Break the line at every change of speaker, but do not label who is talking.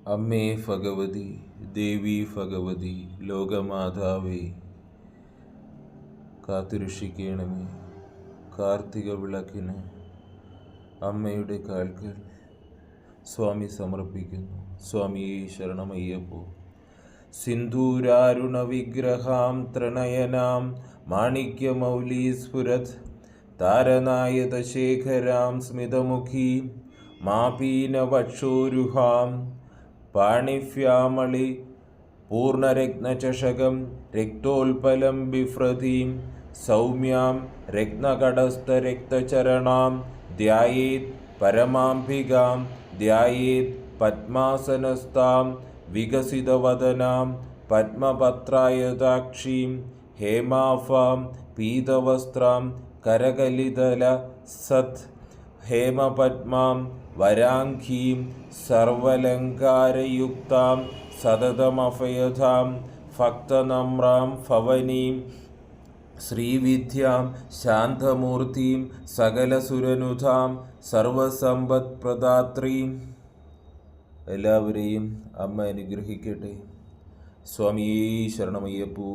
അമ്മേ ഭഗവതി, ദേവി ഭഗവതി, ലോകമാതാവേ, കാത്തുരക്ഷിക്കണമേ. കാർത്തിക വിളക്കിന് അമ്മയുടെ കാൽക്കൽ സ്വാമി സമർപ്പിക്കുന്നു. സ്വാമിയെ ശരണമയ്യപ്പോ. സിന്ധൂരാരുണ വിഗ്രഹാം ത്രിനയനാം മാണിക്യമൗലീസ്ഫുരത് താരനായത ശേഖരാം സ്മിതമുഖീം മാപീനവക്ഷോരുഹാം പാണിഭ്യാമളി പൂർണ്ണരത്നചഷകം രക്തോൽപലം ബിഭ്രതീം സൗമ്യാം രത്നകടസ്ഥരക്തചരണാം ധ്യായേത് പരമാംബികാം ധ്യായേത് പദ്മാസനസ്ഥാം വികസിതവദനാം പദ്മപത്രായതാക്ഷീം ഹേമാഫാം പീതവസ്ത്രാം കരകലിതല സത് ഹേമപദ്മാം വരാംഘീം സർവലങ്കാരയുക്താം സതതമഭയതാം ഭക്തനമ്രാം ഭവനീം ശ്രീവിദ്യാം ശാന്തമൂർത്തിം സകലസുരനുതാം സർവസമ്പത്പ്രദാത്രീം. എല്ലാവരെയും അമ്മ അനുഗ്രഹിക്കട്ടെ. സ്വാമിയേ ശരണമയ്യപ്പോ.